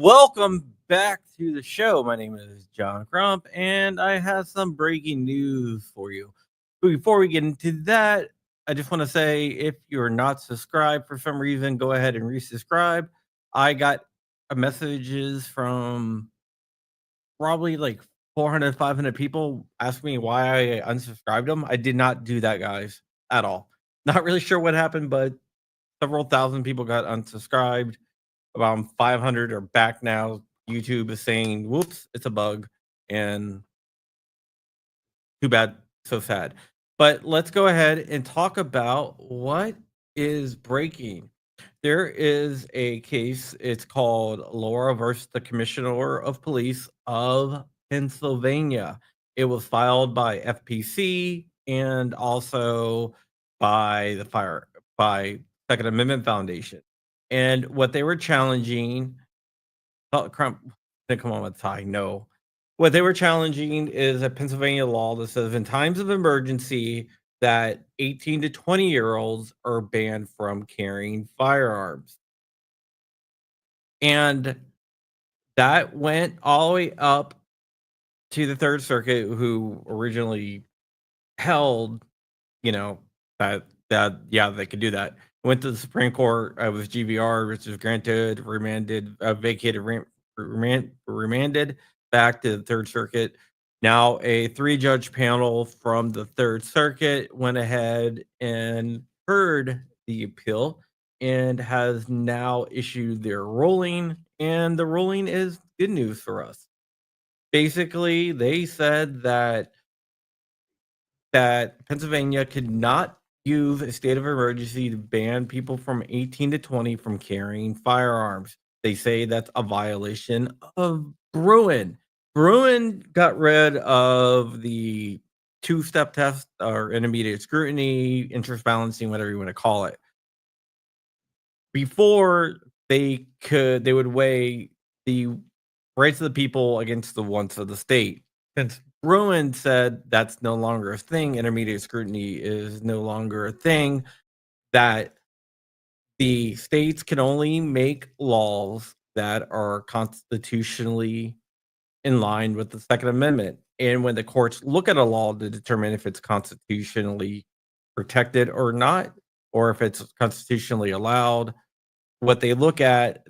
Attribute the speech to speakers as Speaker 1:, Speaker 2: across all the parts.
Speaker 1: Welcome back to the show. My name is John Crump, and I have some breaking news for you. But before we get into that, I just want to say if you're not subscribed for some reason, go ahead and resubscribe. I got messages from probably like 400, 500 people asking me why I unsubscribed them. I did not do that, guys, at all. Not really sure what happened, but several thousand people got unsubscribed. About 500 are back now. YouTube is saying, "Whoops, it's a bug," and too bad, so sad. But let's go ahead and talk about what is breaking. There is a case. It's called Laura versus the Commissioner of Police of Pennsylvania. It was filed by FPC and also by the fire by Second Amendment Foundation. And what they were challenging, oh, Crump didn't come on with tie. No, what they were challenging is a Pennsylvania law that says in times of emergency that 18 to 20-year-olds are banned from carrying firearms. And that went all the way up to the Third Circuit, who originally held, you know, that yeah, they could do that. Went to the Supreme Court with GVR, which was granted, remanded, vacated, remanded back to the Third Circuit. Now, a three-judge panel from the Third Circuit went ahead and heard the appeal and has now issued their ruling. And the ruling is good news for us. Basically, they said that Pennsylvania could not use a state of emergency to ban people from 18 to 20 from carrying firearms. They say that's a violation of Bruin. Bruin got rid of the two-step test or intermediate scrutiny, interest balancing, whatever you want to call it. Before they would weigh the rights of the people against the wants of the state. Since Bruin said that's no longer a thing, intermediate scrutiny is no longer a thing, that the states can only make laws that are constitutionally in line with the Second Amendment. And when the courts look at a law to determine if it's constitutionally protected or not, or if it's constitutionally allowed, what they look at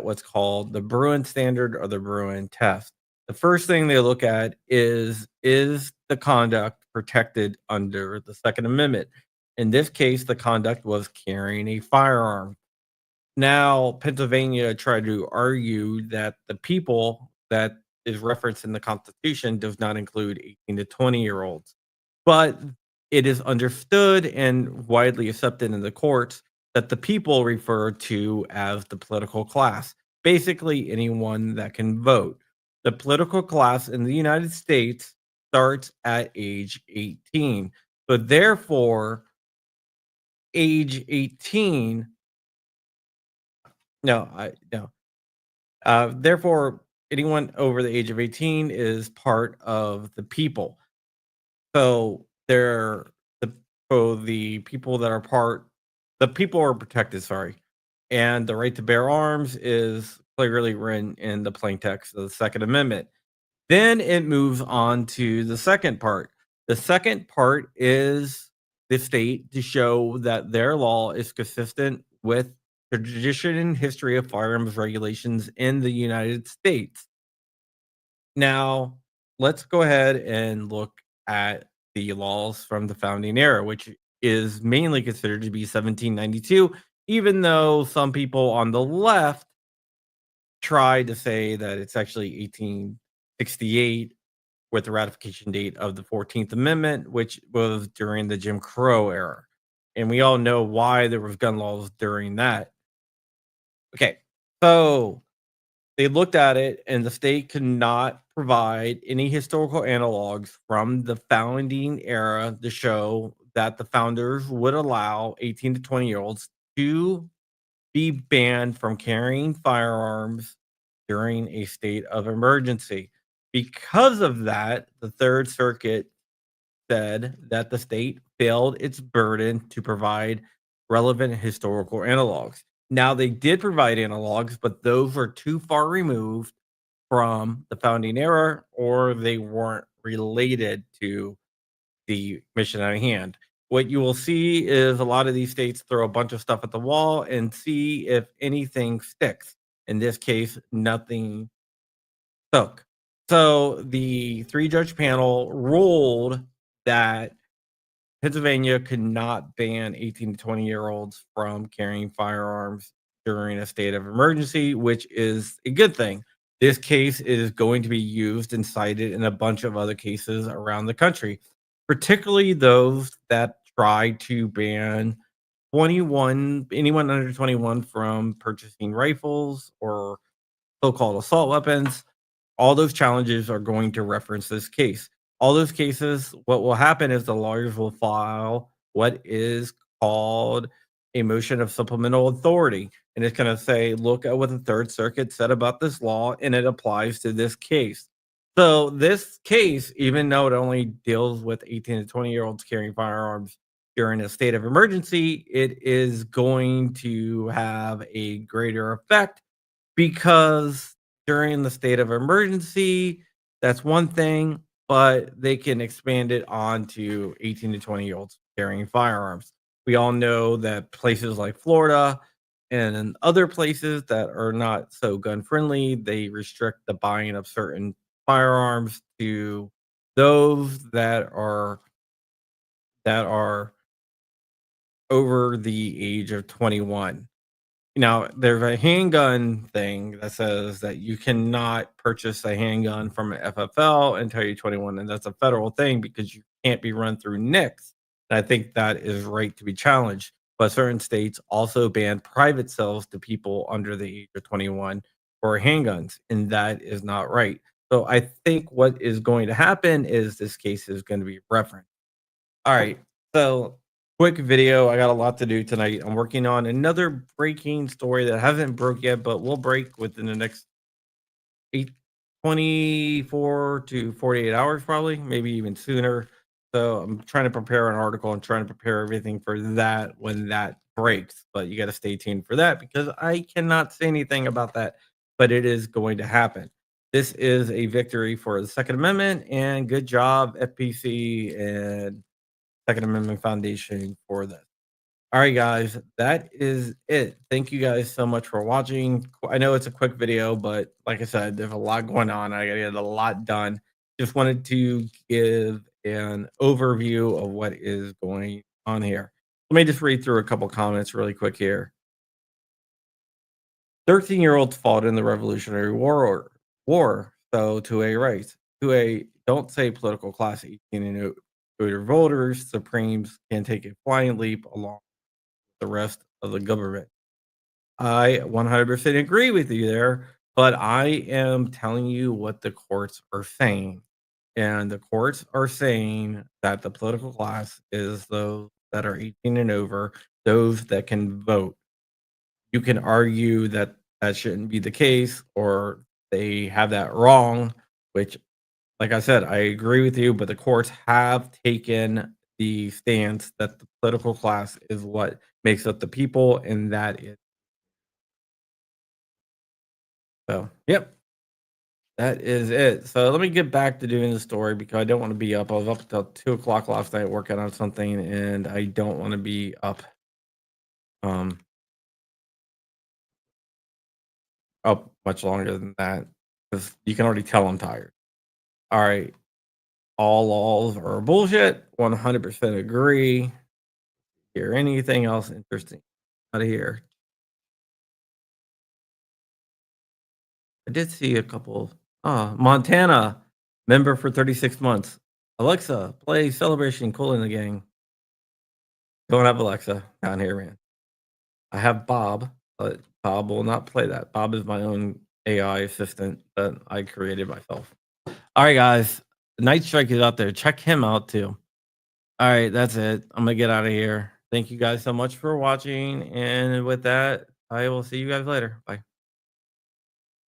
Speaker 1: what's called the Bruin standard or the Bruin test. The first thing they look at is the conduct protected under the Second Amendment? In this case, the conduct was carrying a firearm. Now, Pennsylvania tried to argue that the people that is referenced in the Constitution does not include 18 to 20-year-olds. But it is understood and widely accepted in the courts that the people refer to as the political class, basically anyone that can vote. The political class in the United States starts at age 18. So therefore, age 18, no, I no. Therefore, anyone over the age of 18 is part of the people. So they're the people that are the people are protected, sorry. And the right to bear arms is clearly written in the plain text of the Second Amendment. Then it moves on to the second part. The second part is the state to show that their law is consistent with the tradition and history of firearms regulations in the United States. Now, let's go ahead and look at the laws from the founding era, which is mainly considered to be 1792, even though some people on the left try to say that it's actually 1868 with the ratification date of the 14th Amendment, which was during the Jim Crow era. And we all know why there was gun laws during that. Okay, so they looked at it and the state could not provide any historical analogs from the founding era to show that the founders would allow 18 to 20-year-olds to be banned from carrying firearms during a state of emergency. Because of that, the Third Circuit said that the state failed its burden to provide relevant historical analogs. Now they did provide analogs, but those are too far removed from the founding era, or they weren't related to the mission at hand. What you will see is a lot of these states throw a bunch of stuff at the wall and see if anything sticks. In this case, nothing stuck. So the three judge panel ruled that Pennsylvania could not ban 18 to 20-year-olds from carrying firearms during a state of emergency, which is a good thing. This case is going to be used and cited in a bunch of other cases around the country, particularly those that try to ban 21 anyone under 21 from purchasing rifles or so-called assault weapons. All those challenges are going to reference this case. All those cases, what will happen is the lawyers will file what is called a motion of supplemental authority. And it's going to say, look at what the Third Circuit said about this law, and it applies to this case. So, this case, even though it only deals with 18 to 20-year-olds carrying firearms during a state of emergency, it is going to have a greater effect because during the state of emergency, that's one thing, but they can expand it on to 18 to 20-year-olds carrying firearms. We all know that places like Florida and in other places that are not so gun friendly, they restrict the buying of certain firearms to those that are over the age of 21. Now, there's a handgun thing that says that you cannot purchase a handgun from an FFL until you're 21, and that's a federal thing because you can't be run through NICS. And I think that is right to be challenged. But certain states also ban private sales to people under the age of 21 for handguns, and that is not right. So I think what is going to happen is this case is going to be referenced. All right. So, quick video. I got a lot to do tonight. I'm working on another breaking story that hasn't broke yet, but will break within the next 8, 24 to 48 hours, probably, maybe even sooner. So, I'm trying to prepare an article and trying to prepare everything for that when that breaks. But you got to stay tuned for that because I cannot say anything about that, but it is going to happen. This is a victory for the Second Amendment, and good job, FPC and Second Amendment Foundation for this. All right, guys, that is it. Thank you guys so much for watching. I know it's a quick video, but like I said, there's a lot going on. I got to get a lot done. Just wanted to give an overview of what is going on here. Let me just read through a couple comments really quick here. 13-year-olds fought in the Revolutionary War, so to a right, to a don't say political class, 18 and older voters, Supremes can take a flying leap along with the rest of the government. I 100% agree with you there, but I am telling you what the courts are saying. And the courts are saying that the political class is those that are 18 and over, those that can vote. You can argue that that shouldn't be the case or they have that wrong, which, like I said, I agree with you, but the courts have taken the stance that the political class is what makes up the people, and that is so. Yep, that is it. So let me get back to doing the story because I don't want to be up. I was up until 2 o'clock last night working on something, and I don't want to be um up much longer than that because you can already tell I'm tired. All right, all laws are bullshit. 100% agree. Hear anything else interesting out of here? I did see a couple. Montana, member for 36 months. Alexa, play Celebration Cool in the Gang. Don't have Alexa down here, man. I have Bob, but Bob will not play that. Bob is my own AI assistant that I created myself. All right, guys. Night Strike is out there. Check him out too. All right, that's it. I'm gonna get out of here. Thank you guys so much for watching. And with that, I will see you guys later. Bye.